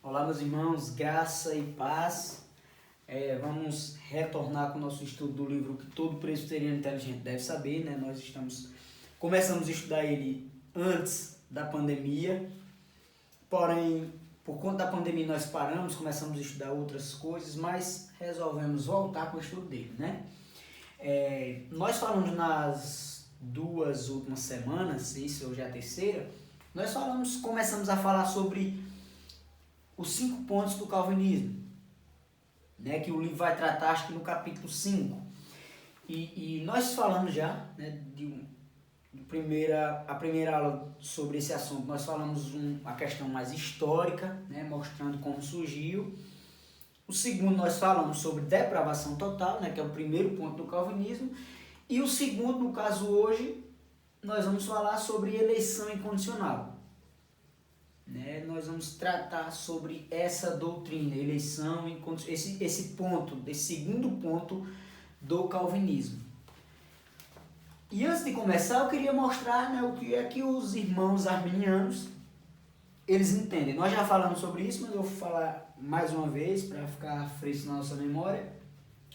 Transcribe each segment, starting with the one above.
Olá, meus irmãos, graça e paz. Vamos retornar com o nosso estudo do livro que todo presbiteriano inteligente deve saber, né? Começamos a estudar ele antes da pandemia, porém, por conta da pandemia nós paramos, começamos a estudar outras coisas, mas resolvemos voltar com o estudo dele, né? Nós falamos nas 2 últimas semanas, isso hoje é a terceira, começamos a falar sobre os 5 pontos do calvinismo, né, que o livro vai tratar, acho que no capítulo 5. E nós falamos já, né, a primeira aula sobre esse assunto, nós falamos a questão mais histórica, né, mostrando como surgiu. O segundo, nós falamos sobre depravação total, né, que é o primeiro ponto do calvinismo. E o segundo, no caso hoje, nós vamos falar sobre eleição incondicional. Né? Nós vamos tratar sobre essa doutrina, eleição, esse segundo ponto do calvinismo. E antes de começar, eu queria mostrar, né, o que é que os irmãos arminianos eles entendem. Nós já falamos sobre isso, mas eu vou falar mais uma vez para ficar fresco na nossa memória.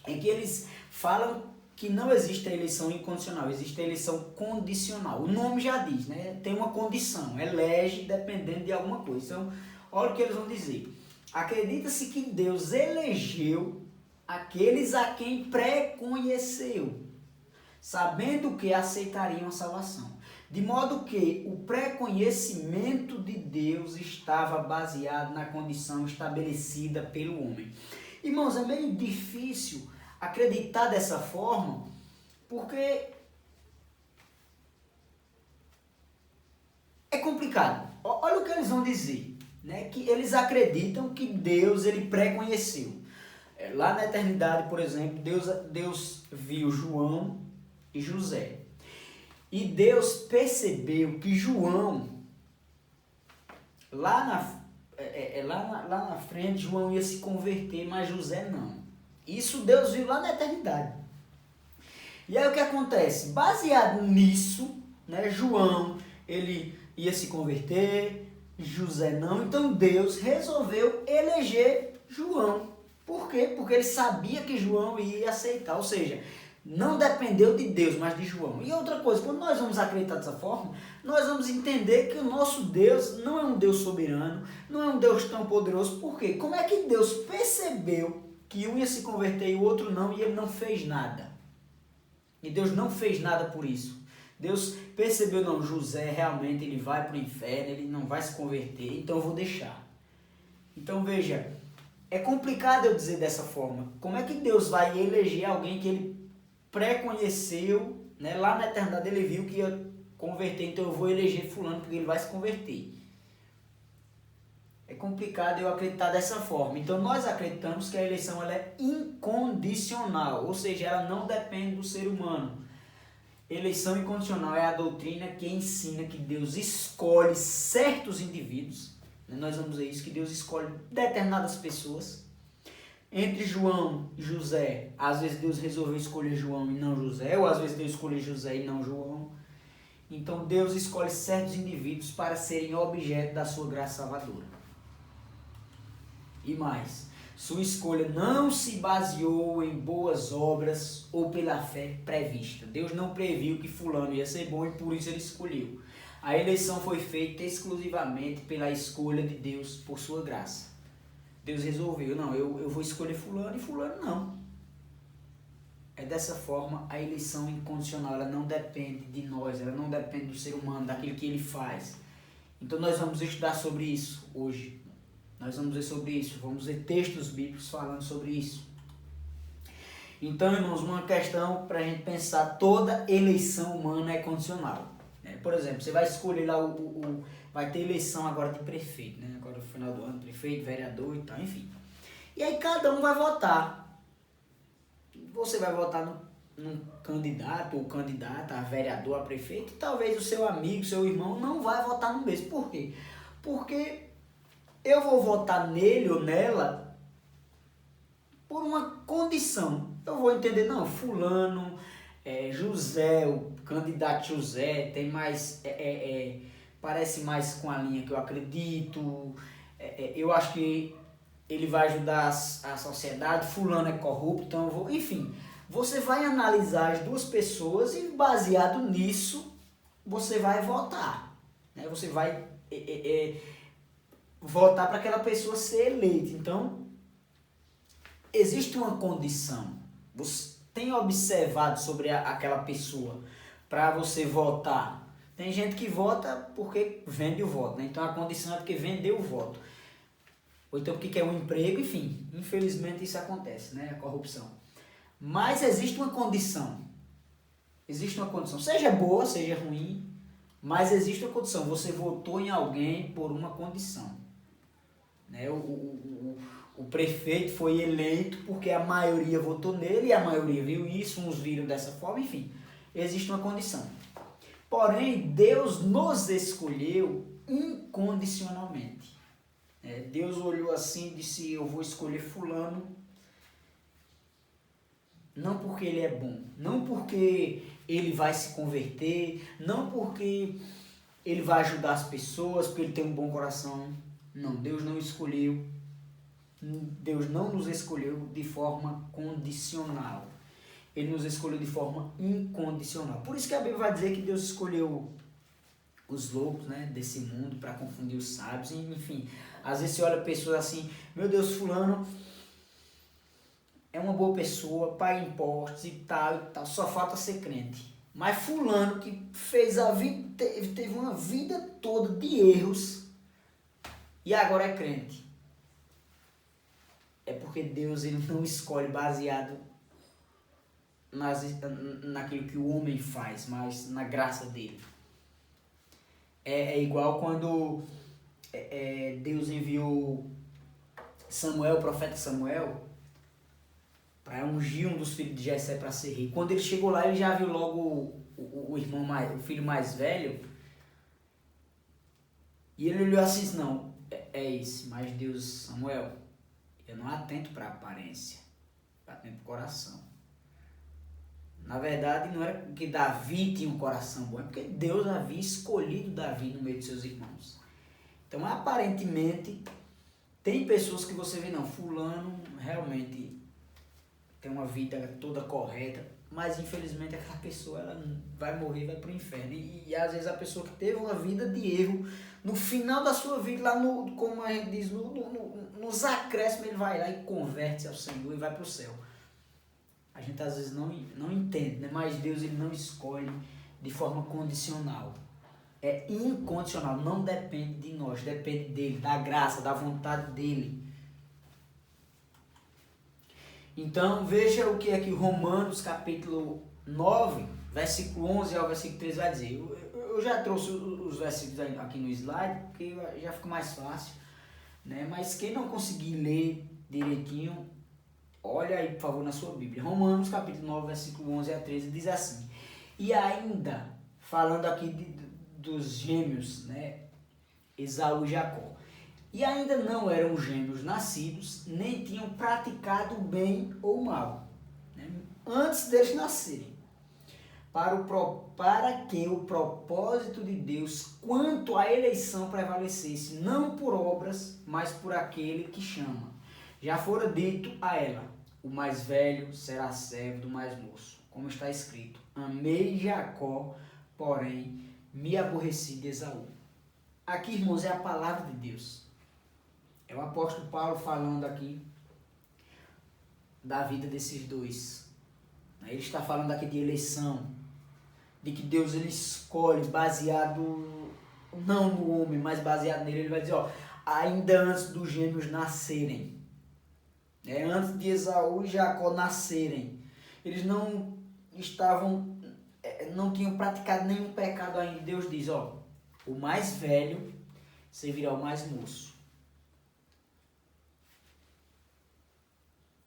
É que eles falam que não existe a eleição incondicional, existe a eleição condicional. O nome já diz, né? Tem uma condição, elege dependendo de alguma coisa. Então, olha o que eles vão dizer. Acredita-se que Deus elegeu aqueles a quem pré-conheceu, sabendo que aceitariam a salvação. De modo que o pré-conhecimento de Deus estava baseado na condição estabelecida pelo homem. Irmãos, é meio difícil acreditar dessa forma, porque é complicado. Olha o que eles vão dizer, né? Que eles acreditam que Deus ele pré-conheceu. Lá na eternidade, por exemplo, Deus viu João e José. E Deus percebeu que João, lá na frente, João ia se converter, mas José não. Isso Deus viu lá na eternidade. E aí o que acontece? Baseado nisso, né, João, ele ia se converter, José não. Então Deus resolveu eleger João. Por quê? Porque ele sabia que João ia aceitar. Ou seja, não dependeu de Deus, mas de João. E outra coisa, quando nós vamos acreditar dessa forma, nós vamos entender que o nosso Deus não é um Deus soberano, não é um Deus tão poderoso. Por quê? Como é que Deus percebeu que um ia se converter e o outro não, e ele não fez nada? E Deus não fez nada por isso. Deus percebeu, não, José realmente ele vai para o inferno, ele não vai se converter, então eu vou deixar. Então veja, é complicado eu dizer dessa forma. Como é que Deus vai eleger alguém que ele pré-conheceu, né? Lá na eternidade ele viu que ia converter, então eu vou eleger fulano porque ele vai se converter. É complicado eu acreditar dessa forma. Então nós acreditamos que a eleição ela é incondicional, ou seja, ela não depende do ser humano. Eleição incondicional é a doutrina que ensina que Deus escolhe certos indivíduos. Nós vamos ver isso, que Deus escolhe determinadas pessoas. Entre João e José, às vezes Deus resolveu escolher João e não José, ou às vezes Deus escolhe José e não João. Então Deus escolhe certos indivíduos para serem objeto da sua graça salvadora. E mais, sua escolha não se baseou em boas obras ou pela fé prevista. Deus não previu que fulano ia ser bom e por isso ele escolheu. A eleição foi feita exclusivamente pela escolha de Deus por sua graça. Deus resolveu, não, eu vou escolher fulano e fulano não. É dessa forma a eleição incondicional, ela não depende de nós, ela não depende do ser humano, daquilo que ele faz. Então nós vamos estudar sobre isso hoje. Nós vamos ver sobre isso, vamos ver textos bíblicos falando sobre isso. Então, irmãos, uma questão para a gente pensar, toda eleição humana é condicional. Né? Por exemplo, você vai escolher lá, vai ter eleição agora de prefeito, né? Agora no final do ano, prefeito, vereador e tal, enfim. E aí cada um vai votar. Você vai votar num candidato ou candidata a vereador, a prefeito, e talvez o seu amigo, seu irmão não vai votar no mesmo. Por quê? Porque eu vou votar nele ou nela por uma condição. Eu vou entender, não, fulano, José, o candidato José, tem mais, parece mais com a linha que eu acredito, eu acho que ele vai ajudar a sociedade, fulano é corrupto, então eu vou... Enfim, você vai analisar as duas pessoas e baseado nisso, você vai votar. Né? Você vai votar para aquela pessoa ser eleita. Então, existe uma condição. Você tem observado sobre aquela pessoa para você votar. Tem gente que vota porque vende o voto. Né? Então, a condição é porque vendeu o voto. Ou então porque quer um emprego, enfim. Infelizmente, isso acontece, né? A corrupção. Mas existe uma condição. Existe uma condição. Seja boa, seja ruim, mas existe uma condição. Você votou em alguém por uma condição. Né? O prefeito foi eleito porque a maioria votou nele e a maioria viu isso, uns viram dessa forma, enfim. Existe uma condição. Porém, Deus nos escolheu incondicionalmente. Deus olhou assim e disse, eu vou escolher fulano, não porque ele é bom, não porque ele vai se converter, não porque ele vai ajudar as pessoas, porque ele tem um bom coração. Não, Deus não escolheu, Deus não nos escolheu de forma condicional. Ele nos escolheu de forma incondicional. Por isso que a Bíblia vai dizer que Deus escolheu os loucos, né, desse mundo para confundir os sábios, enfim. Às vezes você olha pessoas assim, meu Deus, fulano é uma boa pessoa, paga impostos e tal, só falta ser crente. Mas fulano que fez a vida, teve uma vida toda de erros e agora é crente. É porque Deus ele não escolhe baseado naquilo que o homem faz, mas na graça dele. É igual quando Deus enviou Samuel, o profeta Samuel, para ungir um dos filhos de Jessé para ser rei. Quando ele chegou lá, ele já viu logo o filho mais velho, e ele olhou assim e disse, não, é esse, mas Deus, Samuel, eu não atento para a aparência, eu atento para o coração. Na verdade, não era que Davi tinha um coração bom, é porque Deus havia escolhido Davi no meio de seus irmãos. Então, aparentemente, tem pessoas que você vê, não, fulano realmente tem uma vida toda correta, mas infelizmente aquela pessoa ela vai morrer, vai para o inferno. E às vezes a pessoa que teve uma vida de erro, no final da sua vida, lá no, como a gente diz, nos acréscimos, ele vai lá e converte-se ao Senhor e vai para o céu. A gente às vezes não entende, né? Mas Deus ele não escolhe de forma condicional. É incondicional, não depende de nós, depende dele, da graça, da vontade dele. Então veja o que é que Romanos capítulo 9, versículo 11 ao versículo 13 vai dizer. Eu já trouxe os versículos aqui no slide, porque já fica mais fácil, né? Mas quem não conseguir ler direitinho, olha aí, por favor, na sua Bíblia. Romanos, capítulo 9, versículo 11 a 13, diz assim. E ainda, falando aqui dos gêmeos, né? Esaú e Jacó. E ainda não eram gêmeos nascidos, nem tinham praticado bem ou mal, né? Antes deles nascerem. Para que o propósito de Deus quanto à eleição prevalecesse, não por obras, mas por aquele que chama. Já fora dito a ela, o mais velho será servo do mais moço. Como está escrito, amei Jacó, porém me aborreci de Esaú. Aqui, irmãos, é a palavra de Deus. É o apóstolo Paulo falando aqui da vida desses dois. Ele está falando aqui de eleição, de que Deus ele escolhe baseado, não no homem, mas baseado nele. Ele vai dizer, ó, ainda antes dos gêmeos nascerem, antes de Esaú e Jacó nascerem, eles não tinham praticado nenhum pecado ainda. Deus diz, ó, o mais velho servirá o mais moço.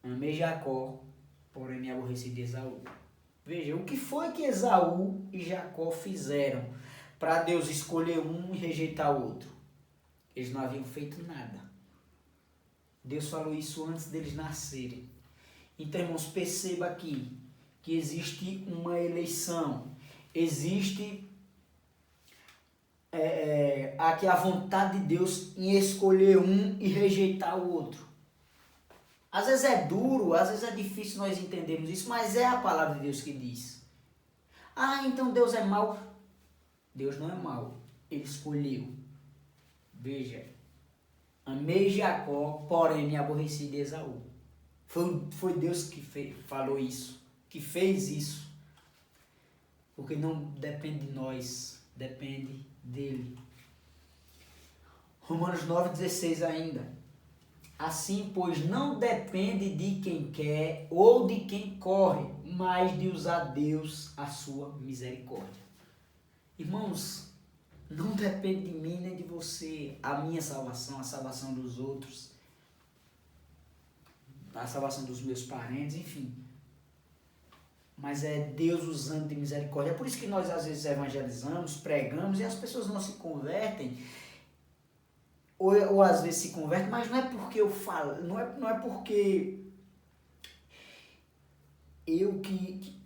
Amei Jacó, porém me aborreci de Esaú. Veja, o que foi que Esaú e Jacó fizeram para Deus escolher um e rejeitar o outro? Eles não haviam feito nada. Deus falou isso antes deles nascerem. Então, irmãos, perceba aqui que existe uma eleição. Existe aqui a vontade de Deus em escolher um e rejeitar o outro. Às vezes é duro, às vezes é difícil nós entendermos isso, mas é a palavra de Deus que diz. Ah, então Deus é mau. Deus não é mau, Ele escolheu. Veja, amei Jacó, porém me aborreci de Esaú. Foi Deus que falou isso, que fez isso. Porque não depende de nós, depende dele. Romanos 9,16 ainda. Assim, pois, não depende de quem quer ou de quem corre, mas de usar Deus a sua misericórdia. Irmãos, não depende de mim nem de você a minha salvação, a salvação dos outros, a salvação dos meus parentes, enfim. Mas é Deus usando de misericórdia. É por isso que nós às vezes evangelizamos, pregamos e as pessoas não se convertem. Ou às vezes se convertem, mas não é porque eu falo, não é porque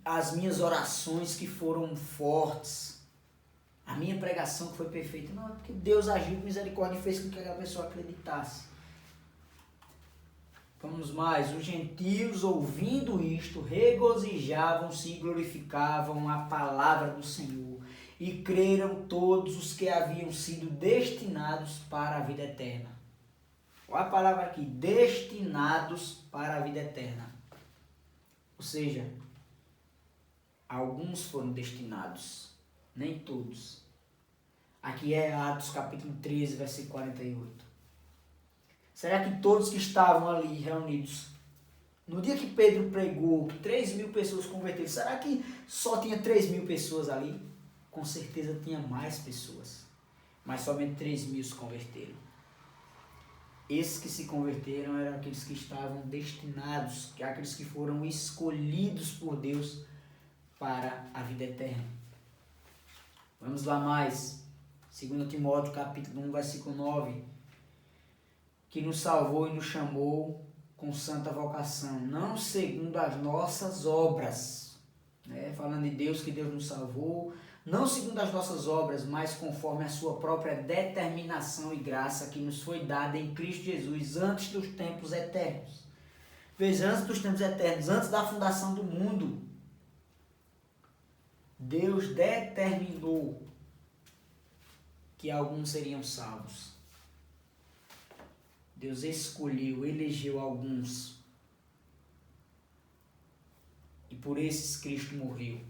as minhas orações que foram fortes, a minha pregação que foi perfeita, não, é porque Deus agiu com misericórdia e fez com que a pessoa acreditasse. Vamos mais, os gentios ouvindo isto, regozijavam-se e glorificavam a palavra do Senhor, e creram todos os que haviam sido destinados para a vida eterna. Olha a palavra aqui, destinados para a vida eterna. Ou seja, alguns foram destinados, nem todos. Aqui é Atos capítulo 13, versículo 48. Será que todos que estavam ali reunidos, no dia que Pedro pregou, que 3.000 pessoas converteram, será que só tinha 3.000 pessoas ali? Com certeza tinha mais pessoas, mas somente 3.000 se converteram. Esses que se converteram eram aqueles que estavam destinados, aqueles que foram escolhidos por Deus para a vida eterna. Vamos lá mais, 2 Timóteo capítulo 1, versículo 9, que nos salvou e nos chamou com santa vocação, não segundo as nossas obras, falando de Deus, que Deus nos salvou, não segundo as nossas obras, mas conforme a sua própria determinação e graça que nos foi dada em Cristo Jesus antes dos tempos eternos. Veja, antes dos tempos eternos, antes da fundação do mundo, Deus determinou que alguns seriam salvos. Deus escolheu, elegeu alguns. E por esses Cristo morreu.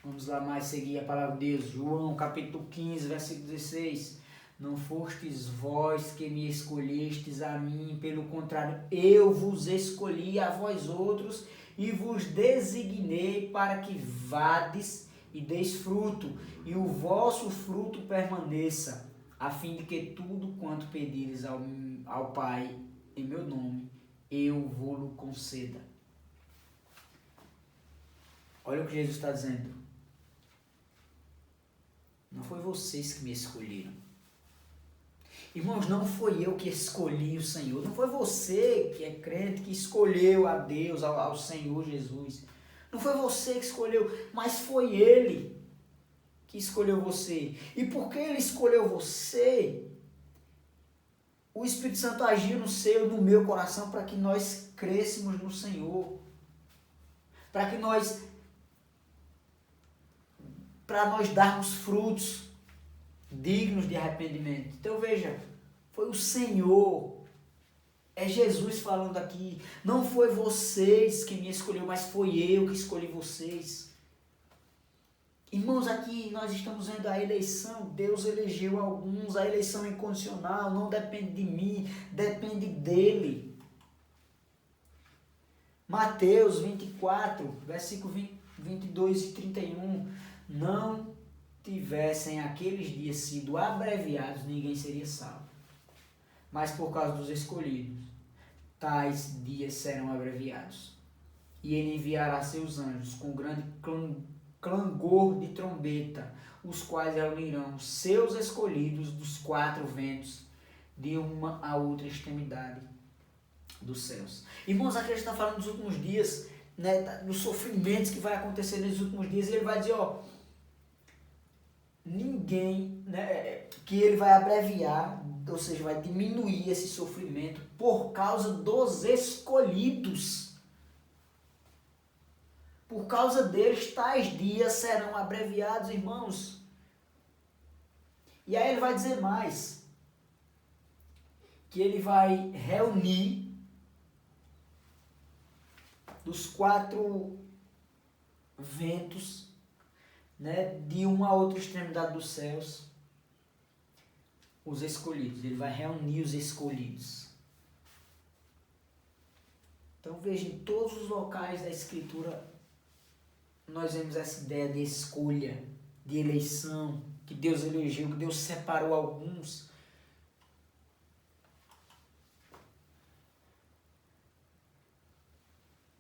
Vamos lá mais seguir a palavra de Deus. João capítulo 15, versículo 16. Não fostes vós que me escolhestes a mim, pelo contrário, eu vos escolhi a vós outros e vos designei para que vades e deis fruto, e o vosso fruto permaneça, a fim de que tudo quanto pedires ao Pai em meu nome, eu vou-lo conceda. Olha o que Jesus está dizendo. Não foi vocês que me escolheram. Irmãos, não foi eu que escolhi o Senhor. Não foi você que é crente que escolheu a Deus, ao Senhor Jesus. Não foi você que escolheu, mas foi Ele que escolheu você. E porque Ele escolheu você, o Espírito Santo agiu no meu coração para que nós crescêssemos no Senhor. Para nós darmos frutos dignos de arrependimento. Então veja, foi o Senhor, é Jesus falando aqui. Não foi vocês que me escolheu, mas foi eu que escolhi vocês. Irmãos, aqui nós estamos vendo a eleição. Deus elegeu alguns, a eleição é incondicional, não depende de mim, depende dele. Mateus 24, versículo 22 e 31. Não tivessem aqueles dias sido abreviados, ninguém seria salvo. Mas por causa dos escolhidos, tais dias serão abreviados. E ele enviará seus anjos com grande clangor de trombeta, os quais reunirão seus escolhidos dos quatro ventos, de uma a outra extremidade dos céus. Irmãos, aqui ele está falando dos últimos dias, dos sofrimentos que vai acontecer nos últimos dias, e ele vai dizer, ninguém, né, que ele vai abreviar, ou seja, vai diminuir esse sofrimento por causa dos escolhidos. Por causa deles, tais dias serão abreviados, irmãos. E aí ele vai dizer mais, que ele vai reunir dos 4 ventos, né, de uma a outra extremidade dos céus, os escolhidos. Ele vai reunir os escolhidos. Então veja, em todos os locais da Escritura, nós vemos essa ideia de escolha, de eleição, que Deus elegeu, que Deus separou alguns.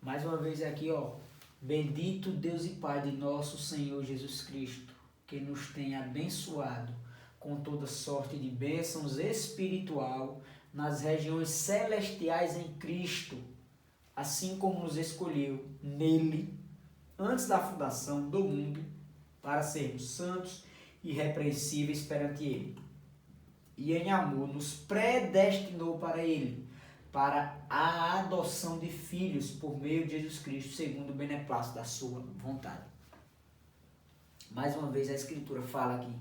Mais uma vez aqui, ó, bendito Deus e Pai de nosso Senhor Jesus Cristo, que nos tem abençoado com toda sorte de bênçãos espiritual nas regiões celestiais em Cristo, assim como nos escolheu nele, antes da fundação do mundo, para sermos santos e irrepreensíveis perante ele. E em amor nos predestinou para ele, para a adoção de filhos por meio de Jesus Cristo, segundo o beneplácito da sua vontade. Mais uma vez a Escritura fala aqui,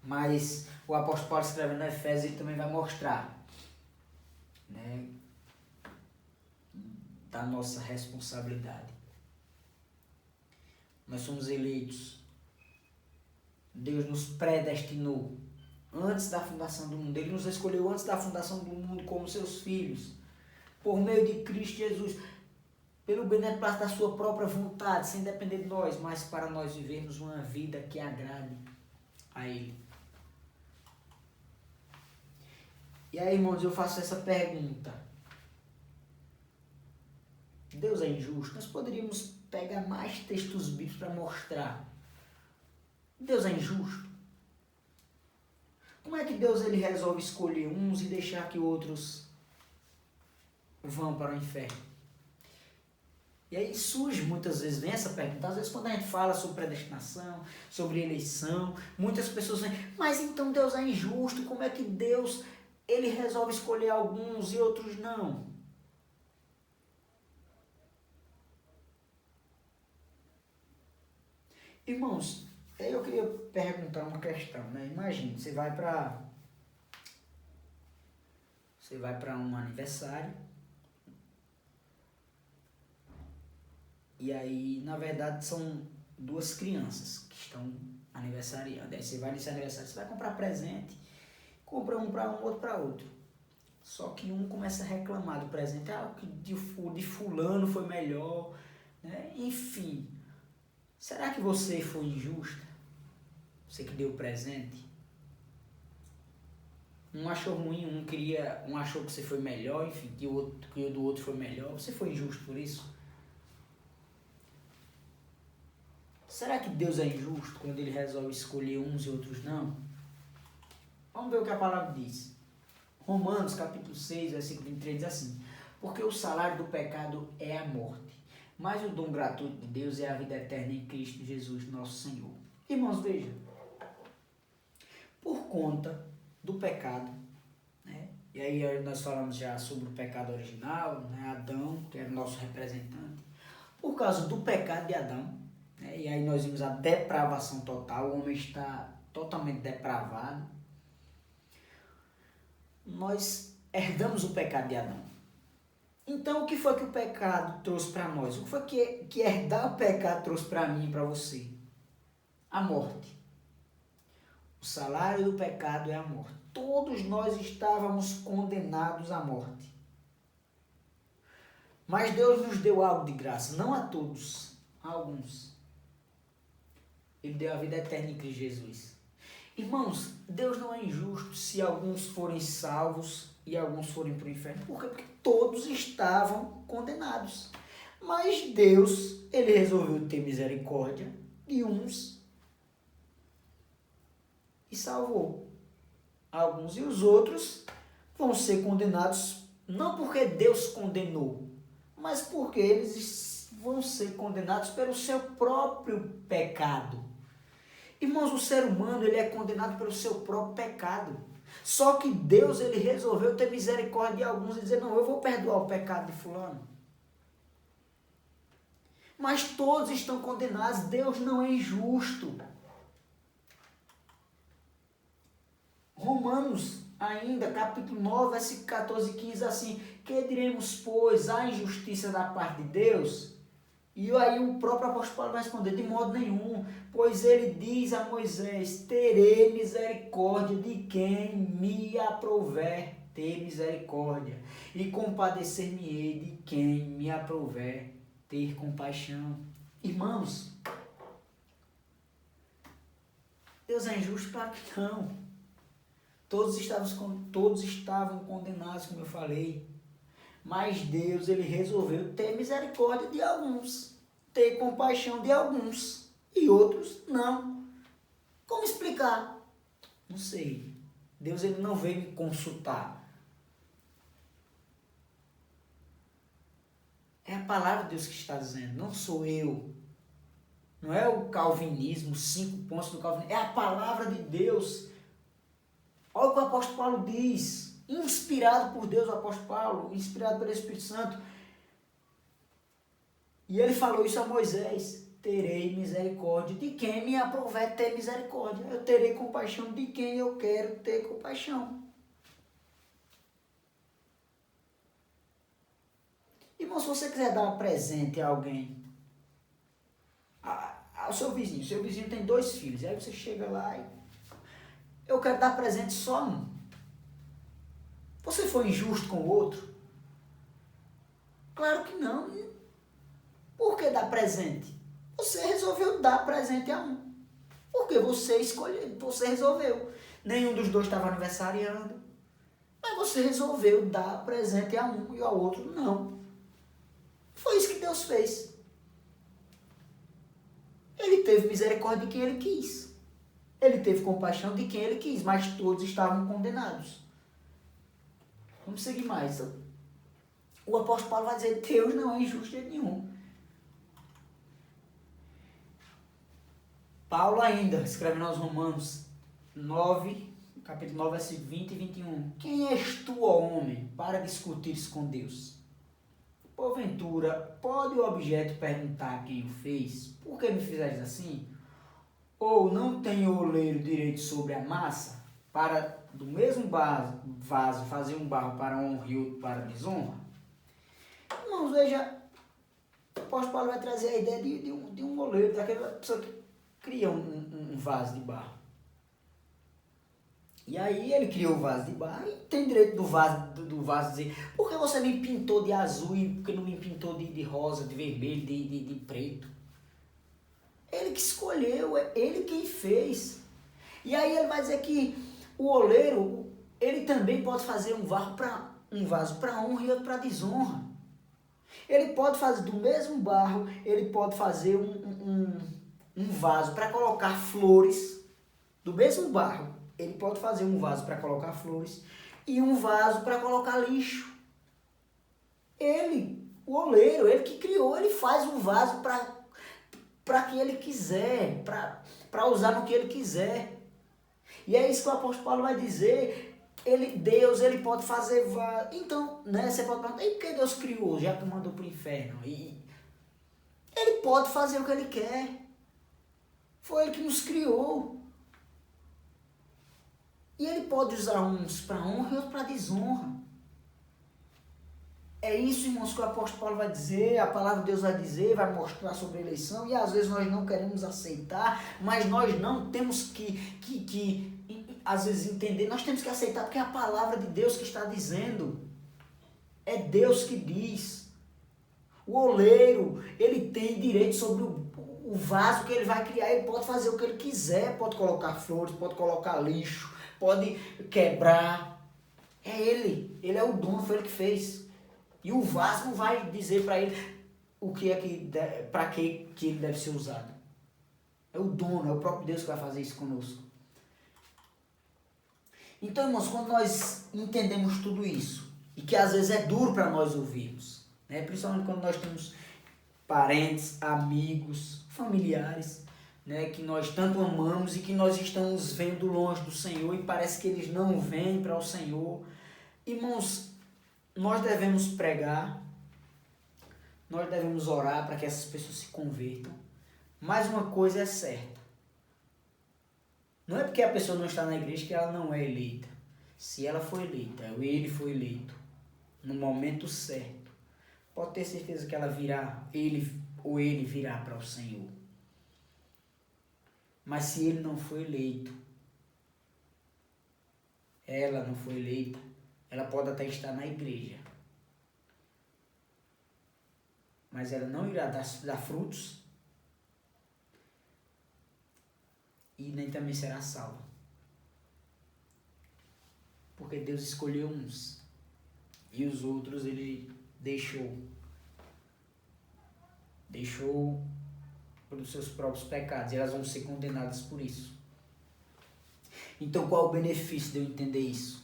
mas o apóstolo Paulo escrevendo no Efésios, ele também vai mostrar, né, da nossa responsabilidade. Nós somos eleitos. Deus nos predestinou antes da fundação do mundo. Ele nos escolheu antes da fundação do mundo como seus filhos, por meio de Cristo Jesus, pelo beneplácito da sua própria vontade, sem depender de nós, mas para nós vivermos uma vida que agrade a Ele. E aí, irmãos, eu faço essa pergunta. Deus é injusto? Nós poderíamos pegar mais textos bíblicos para mostrar. Deus é injusto? Como é que Deus ele resolve escolher uns e deixar que outros vão para o inferno? E aí surge muitas vezes, vem essa pergunta, às vezes quando a gente fala sobre predestinação, sobre eleição, muitas pessoas dizem, mas então Deus é injusto, como é que Deus ele resolve escolher alguns e outros não? Irmãos, aí eu queria perguntar uma questão, né? Imagine, você vai para um aniversário e aí, na verdade, são 2 crianças que estão aniversariando. Aí você vai nesse aniversário, você vai comprar presente, compra um para um, outro para outro. Só que um começa a reclamar do presente, o de fulano foi melhor, né? Enfim, será que você foi injusta? Você que deu o presente? Um achou ruim, um achou que você foi melhor, enfim, que o do outro foi melhor. Você foi injusto por isso? Será que Deus é injusto quando ele resolve escolher uns e outros não? Vamos ver o que a palavra diz. Romanos capítulo 6, versículo 23 diz assim: porque o salário do pecado é a morte, mas o dom gratuito de Deus é a vida eterna em Cristo Jesus nosso Senhor. Irmãos, vejam, por conta do pecado, né? E aí nós falamos já sobre o pecado original, né? Adão, que era o nosso representante. Por causa do pecado de Adão, né? E aí nós vimos a depravação total, o homem está totalmente depravado. Nós herdamos o pecado de Adão. Então o que foi que o pecado trouxe para nós? O que foi que herdar o pecado trouxe para mim e para você? A morte. O salário do pecado é a morte. Todos nós estávamos condenados à morte. Mas Deus nos deu algo de graça, não a todos, a alguns. Ele deu a vida eterna em Cristo Jesus. Irmãos, Deus não é injusto se alguns forem salvos e alguns forem para o inferno. Por quê? Porque todos estavam condenados. Mas Deus, ele resolveu ter misericórdia de uns e salvou alguns. E os outros vão ser condenados não porque Deus condenou, mas porque eles vão ser condenados pelo seu próprio pecado. Irmãos, o ser humano ele é condenado pelo seu próprio pecado. Só que Deus ele resolveu ter misericórdia de alguns e dizer, não, eu vou perdoar o pecado de fulano. Mas todos estão condenados, Deus não é injusto. Romanos, ainda, capítulo 9, versículo 14 e 15, assim, que diremos, pois, a injustiça da parte de Deus? E aí o próprio apóstolo Paulo vai responder, de modo nenhum, pois ele diz a Moisés, terei misericórdia de quem me aprouver ter misericórdia, e compadecer-me-ei de quem me aprouver ter compaixão. Irmãos, Deus é injusto? Claro que não. Todos estavam condenados, como eu falei. Mas Deus, ele resolveu ter misericórdia de alguns, ter compaixão de alguns, e outros não. Como explicar? Não sei. Deus, ele não veio me consultar. É a palavra de Deus que está dizendo, não sou eu. Não é o calvinismo, os 5 pontos do calvinismo, é a palavra de Deus. Olha o que o apóstolo Paulo diz. Inspirado por Deus, o apóstolo Paulo, inspirado pelo Espírito Santo. E ele falou isso a Moisés, terei misericórdia de quem me aprouver ter misericórdia. Eu terei compaixão de quem eu quero ter compaixão. Irmão, se você quiser dar um presente a alguém, ao seu vizinho tem 2 filhos, aí você chega lá e eu quero dar presente só a um. Você foi injusto com o outro? Claro que não. Por que dar presente? Você resolveu dar presente a um. Porque você escolheu, você resolveu. Nenhum dos dois estava aniversariando. Mas você resolveu dar presente a um e ao outro não. Foi isso que Deus fez. Ele teve misericórdia de quem ele quis. Ele teve compaixão de quem ele quis, mas todos estavam condenados. Vamos seguir mais. O apóstolo Paulo vai dizer, Deus não é injusto de nenhum. Paulo ainda, escrevendo aos Romanos 9, capítulo 9, versículo 20 e 21. Quem és tu, ó homem, para discutires com Deus? Porventura, pode o objeto perguntar quem o fez? Por que me fizeres assim? Ou não tem o oleiro direito sobre a massa, para do mesmo vaso fazer um barro para honra e outro para desonra? Irmãos, veja, o apóstolo Paulo vai trazer a ideia de um oleiro, daquela pessoa que cria um vaso de barro. E aí ele criou o vaso de barro e tem direito do vaso dizer, por que você me pintou de azul e por que não me pintou de rosa, de vermelho, de preto? Ele que escolheu, é ele quem fez. E aí ele vai dizer que o oleiro, ele também pode fazer um vaso para honra e outro para desonra. Ele pode fazer do mesmo barro, ele pode fazer um vaso para colocar flores, do mesmo barro. Ele pode fazer um vaso para colocar flores e um vaso para colocar lixo. Ele, o oleiro, ele que criou, ele faz um vaso para que ele quiser, para usar no que ele quiser. E é isso que o apóstolo Paulo vai dizer. Deus, ele pode fazer vaso. Então, né, você pode perguntar, e por que Deus criou, já que mandou para o inferno? E ele pode fazer o que ele quer. Foi ele que nos criou. E ele pode usar uns para honra e outros para desonra. É isso, irmãos, que o apóstolo Paulo vai dizer, a palavra de Deus vai dizer, vai mostrar sobre a eleição, e às vezes nós não queremos aceitar, mas nós não temos que às vezes entender, nós temos que aceitar, porque é a palavra de Deus que está dizendo. É Deus que diz. O oleiro, ele tem direito sobre o vaso que ele vai criar, ele pode fazer o que ele quiser, pode colocar flores, pode colocar lixo, pode quebrar. É ele é o dono, foi ele que fez. E o vaso não vai dizer para ele o que é para que ele deve ser usado. É o dono, é o próprio Deus que vai fazer isso conosco. Então, irmãos, quando nós entendemos tudo isso, e que às vezes é duro para nós ouvirmos, né? Principalmente quando nós temos parentes, amigos, familiares, né, que nós tanto amamos e que nós estamos vendo longe do Senhor e parece que eles não vêm para o Senhor. Irmãos, nós devemos pregar, nós devemos orar para que essas pessoas se convertam, mas uma coisa é certa, não é porque a pessoa não está na igreja que ela não é eleita. Se ela foi eleita, ou ele foi eleito, no momento certo, pode ter certeza que ela virá, ele virá para o Senhor. Mas se ele não foi eleito, ela não foi eleita, ela pode até estar na igreja, mas ela não irá dar frutos e nem também será salva. Porque Deus escolheu uns e os outros ele deixou pelos seus próprios pecados, e elas vão ser condenadas por isso. Então qual o benefício de eu entender isso?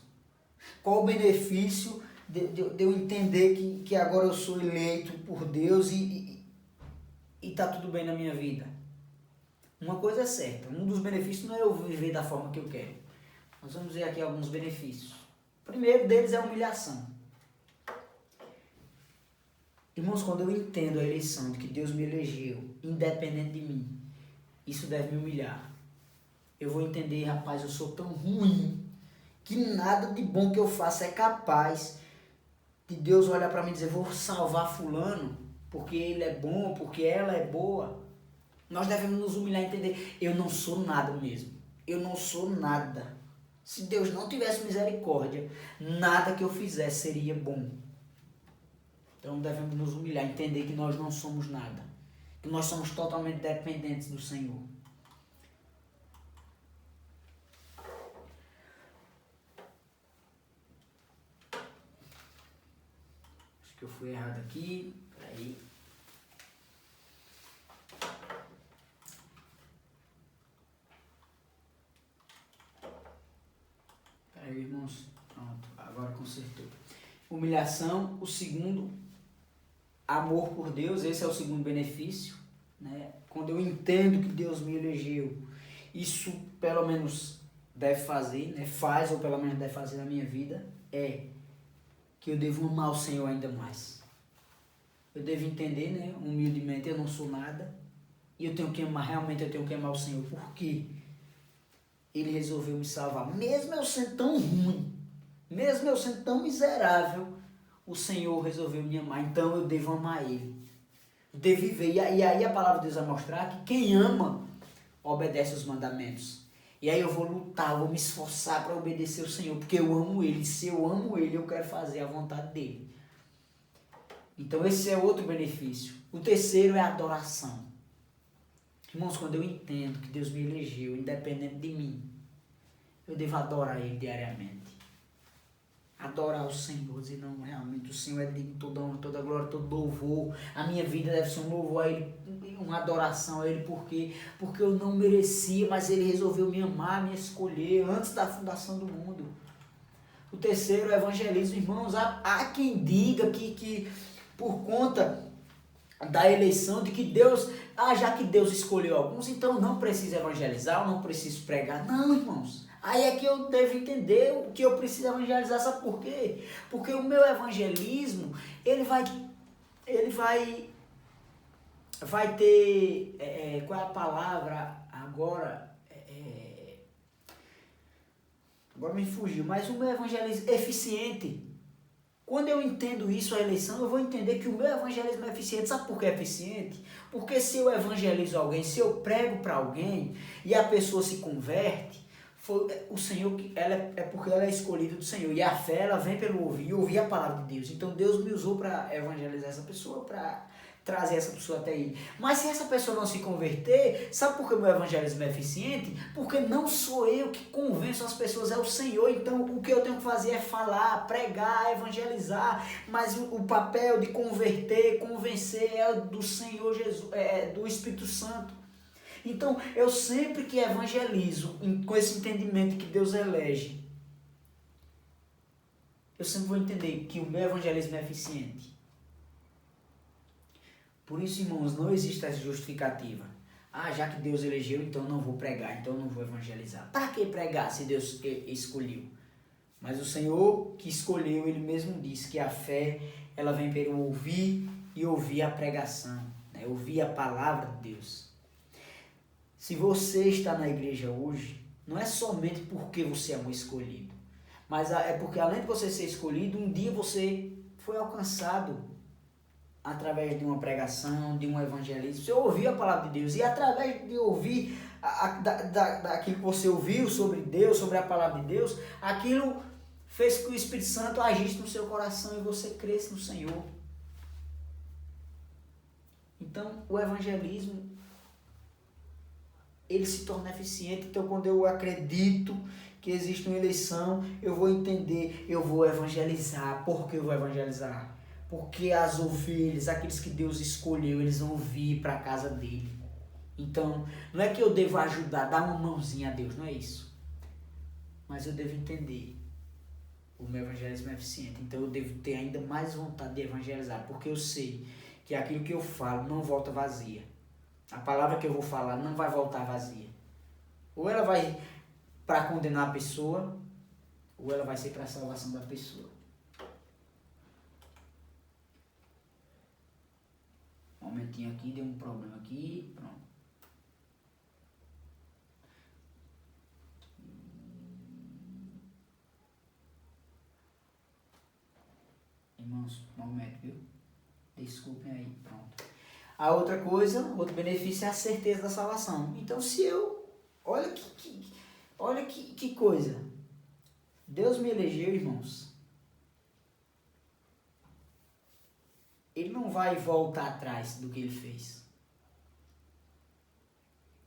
Qual o benefício de eu entender que agora eu sou eleito por Deus e está tudo bem na minha vida? Uma coisa é certa, um dos benefícios não é eu viver da forma que eu quero. Nós vamos ver aqui alguns benefícios. O primeiro deles é a humilhação. Irmãos, quando eu entendo a eleição de que Deus me elegeu, independente de mim, isso deve me humilhar. Eu vou entender, rapaz, eu sou tão ruim que nada de bom que eu faça é capaz de Deus olhar para mim e dizer, vou salvar fulano, porque ele é bom, porque ela é boa. Nós devemos nos humilhar e entender, eu não sou nada mesmo. Eu não sou nada. Se Deus não tivesse misericórdia, nada que eu fizesse seria bom. Então devemos nos humilhar, entender que nós não somos nada, que nós somos totalmente dependentes do Senhor. Acho que eu fui errado aqui. Peraí. Peraí, irmãos. Pronto, agora consertou. Humilhação, o segundo, amor por Deus, esse é o segundo benefício, né? Quando eu entendo que Deus me elegeu, isso pelo menos deve fazer, né? Faz ou pelo menos deve fazer na minha vida, é que eu devo amar o Senhor ainda mais. Eu devo entender, né? Humildemente, eu não sou nada e eu tenho que amar, realmente eu tenho que amar o Senhor, porque Ele resolveu me salvar, mesmo eu sendo tão ruim, mesmo eu sendo tão miserável, o Senhor resolveu me amar, então eu devo amar Ele. Eu devo viver. E aí a palavra de Deus vai mostrar que quem ama, obedece os mandamentos. E aí eu vou lutar, vou me esforçar para obedecer o Senhor, porque eu amo Ele. Se eu amo Ele, eu quero fazer a vontade dEle. Então esse é outro benefício. O terceiro é a adoração. Irmãos, quando eu entendo que Deus me elegeu, independente de mim, eu devo adorar Ele diariamente. Adorar o Senhor, dizer, não, realmente o Senhor é digno de toda honra, toda glória, todo louvor. A minha vida deve ser um louvor a Ele, uma adoração a Ele, porque eu não merecia, mas Ele resolveu me amar, me escolher antes da fundação do mundo. O terceiro é o evangelismo. Irmãos, há quem diga que por conta da eleição, de que Deus, já que Deus escolheu alguns, então eu não preciso evangelizar, eu não preciso pregar. Não, irmãos. Aí é que eu devo entender o que eu preciso evangelizar, sabe por quê? Porque o meu evangelismo, ele vai ter, qual é a palavra agora? Agora me fugiu, mas o meu evangelismo é eficiente. Quando eu entendo isso, a eleição, eu vou entender que o meu evangelismo é eficiente. Sabe por que é eficiente? Porque se eu evangelizo alguém, se eu prego para alguém e a pessoa se converte, o Senhor, é porque ela é escolhida do Senhor. E a fé, ela vem pelo ouvir a palavra de Deus. Então Deus me usou para evangelizar essa pessoa, para trazer essa pessoa até Ele. Mas se essa pessoa não se converter, sabe por que o meu evangelismo é eficiente? Porque não sou eu que convenço as pessoas, é o Senhor. Então o que eu tenho que fazer é falar, pregar, evangelizar. Mas o papel de converter, convencer é do Senhor Jesus, do Espírito Santo. Então, eu sempre que evangelizo, com esse entendimento que Deus elege, eu sempre vou entender que o meu evangelismo é eficiente. Por isso, irmãos, não existe essa justificativa. Ah, já que Deus elegeu, então não vou pregar, então não vou evangelizar. Para que pregar se Deus escolheu? Mas o Senhor que escolheu, Ele mesmo disse que a fé, ela vem pelo ouvir e ouvir a pregação, né? Ouvir a palavra de Deus. Se você está na igreja hoje, não é somente porque você é um escolhido, mas é porque além de você ser escolhido, um dia você foi alcançado através de uma pregação, de um evangelismo. Você ouviu a palavra de Deus e através de ouvir daquilo que você ouviu sobre Deus, sobre a palavra de Deus, aquilo fez com que o Espírito Santo agisse no seu coração e você cresça no Senhor. Então, o evangelismo, ele se torna eficiente. Então, quando eu acredito que existe uma eleição, eu vou entender, eu vou evangelizar. Por que eu vou evangelizar? Porque as ovelhas, aqueles que Deus escolheu, eles vão vir para a casa dele. Então, não é que eu devo ajudar, dar uma mãozinha a Deus, não é isso. Mas eu devo entender, o meu evangelismo é eficiente. Então, eu devo ter ainda mais vontade de evangelizar, porque eu sei que aquilo que eu falo não volta vazia. A palavra que eu vou falar não vai voltar vazia. Ou ela vai para condenar a pessoa, ou ela vai ser para a salvação da pessoa. Um momentinho aqui, deu um problema aqui, pronto. Irmãos, um momento, viu? Desculpem aí, pronto. A outra coisa, outro benefício é a certeza da salvação. Então, se eu... Olha que coisa. Deus me elegeu, irmãos. Ele não vai voltar atrás do que ele fez.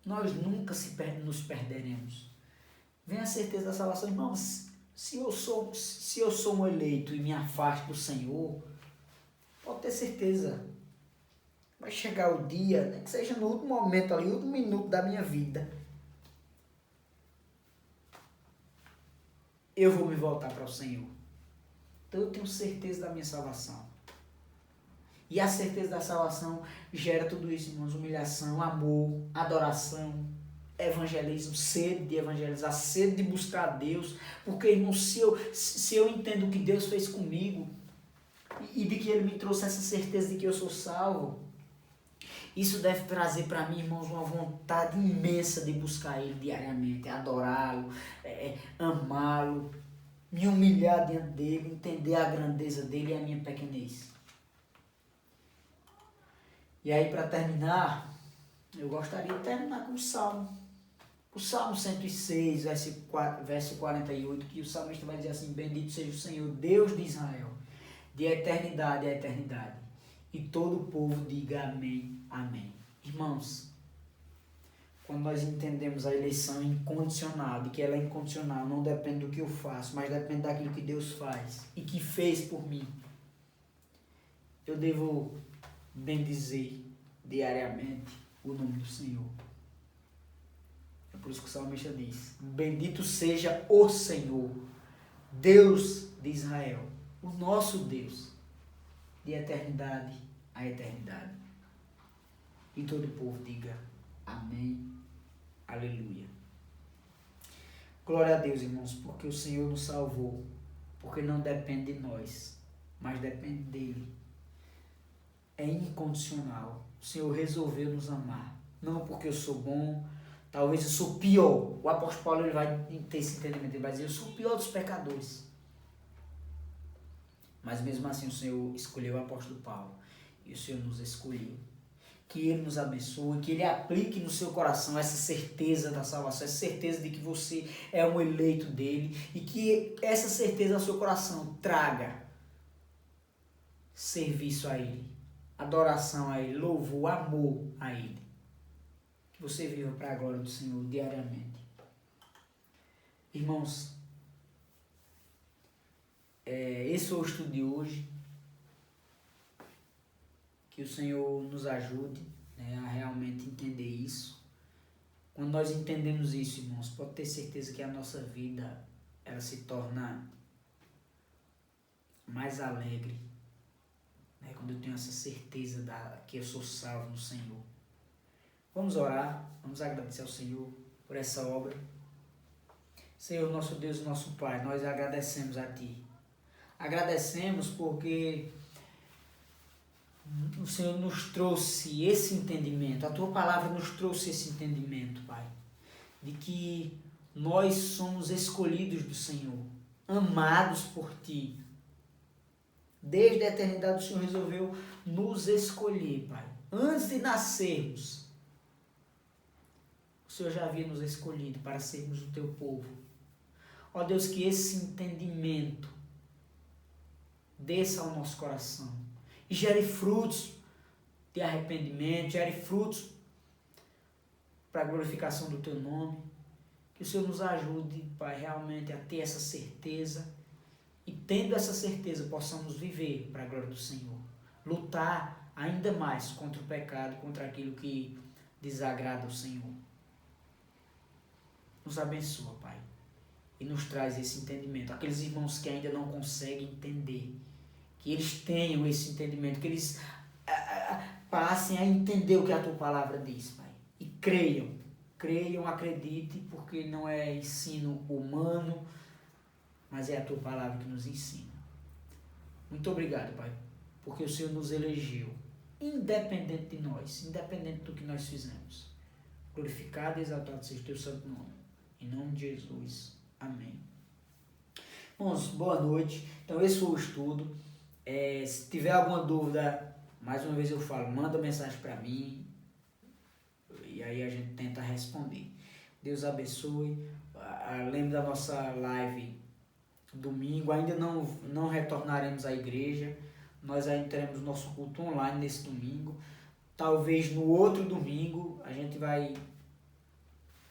Nós nunca nos perderemos. Vem a certeza da salvação, irmãos. Se eu sou um eleito e me afasto do Senhor, pode ter certeza. Vai chegar o dia, né, que seja no último momento ali, último minuto da minha vida, eu vou me voltar para o Senhor. Então eu tenho certeza da minha salvação. E a certeza da salvação gera tudo isso, irmãos. Humilhação, amor, adoração, evangelismo, sede de evangelizar, sede de buscar a Deus. Porque, irmãos, se eu entendo o que Deus fez comigo e de que Ele me trouxe essa certeza de que eu sou salvo, isso deve trazer para mim, irmãos, uma vontade imensa de buscar Ele diariamente, adorá-lo, amá-lo, me humilhar diante dEle, entender a grandeza dEle e a minha pequenez. E aí, para terminar, eu gostaria de terminar com o Salmo. O Salmo 106, verso 48, que o salmista vai dizer assim: bendito seja o Senhor, Deus de Israel, de eternidade a eternidade. E todo o povo diga amém, amém. Irmãos, quando nós entendemos a eleição incondicional, de que ela é incondicional, não depende do que eu faço, mas depende daquilo que Deus faz e que fez por mim, eu devo bendizer diariamente o nome do Senhor. É por isso que o salmista diz: bendito seja o Senhor, Deus de Israel, o nosso Deus, de eternidade a eternidade. E todo o povo diga amém, aleluia. Glória a Deus, irmãos, porque o Senhor nos salvou, porque não depende de nós, mas depende dEle. É incondicional. O Senhor resolveu nos amar, não porque eu sou bom, talvez eu sou pior. O apóstolo Paulo, ele vai ter esse entendimento, ele vai dizer: eu sou o pior dos pecadores. Mas mesmo assim o Senhor escolheu o apóstolo Paulo, e o Senhor nos escolheu. Que Ele nos abençoe, que Ele aplique no seu coração essa certeza da salvação, essa certeza de que você é um eleito dEle, e que essa certeza ao seu coração traga serviço a Ele, adoração a Ele, louvor, amor a Ele. Que você viva para a glória do Senhor diariamente. Irmãos, esse foi o estudo de hoje. Que o Senhor nos ajude, né, a realmente entender isso. Quando nós entendemos isso, irmãos, pode ter certeza que a nossa vida, ela se torna mais alegre, né, quando eu tenho essa certeza que eu sou salvo no Senhor. Vamos orar, vamos agradecer ao Senhor por essa obra. Senhor, nosso Deus e nosso Pai, nós agradecemos a Ti. Agradecemos porque o Senhor nos trouxe esse entendimento, a Tua palavra nos trouxe esse entendimento, Pai, de que nós somos escolhidos do Senhor, amados por Ti. Desde a eternidade o Senhor resolveu nos escolher, Pai. Antes de nascermos, o Senhor já havia nos escolhido para sermos o Teu povo. Ó Deus, que esse entendimento desça ao nosso coração e gere frutos de arrependimento, gere frutos para a glorificação do Teu nome. Que o Senhor nos ajude, Pai, realmente a ter essa certeza e, tendo essa certeza, possamos viver para a glória do Senhor. Lutar ainda mais contra o pecado, contra aquilo que desagrada ao Senhor. Nos abençoa, Pai, e nos traz esse entendimento. Aqueles irmãos que ainda não conseguem entender, que eles tenham esse entendimento, que eles passem a entender o que a Tua palavra diz, Pai. E creiam, acreditem, porque não é ensino humano, mas é a Tua palavra que nos ensina. Muito obrigado, Pai, porque o Senhor nos elegeu, independente de nós, independente do que nós fizemos. Glorificado e exaltado seja o Teu santo nome. Em nome de Jesus. Amém. Irmãos, boa noite. Então, esse foi o estudo. Se tiver alguma dúvida, mais uma vez eu falo, manda mensagem para mim e aí a gente tenta responder. Deus abençoe. Lembre da nossa live domingo. Ainda não retornaremos à igreja. Nós ainda teremos nosso culto online nesse domingo. Talvez no outro domingo a gente vai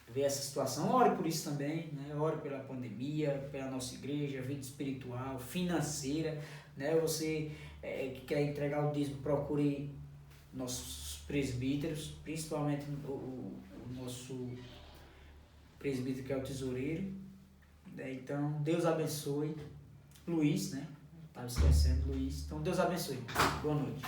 ver essa situação. Ore por isso também, né? Ore pela pandemia, pela nossa igreja, vida espiritual, financeira, né? Você que quer entregar o dízimo, procure nossos presbíteros, principalmente o nosso presbítero que é o tesoureiro, né? Então, Deus abençoe. Luiz, né? Estava esquecendo, Luiz. Então, Deus abençoe. Boa noite.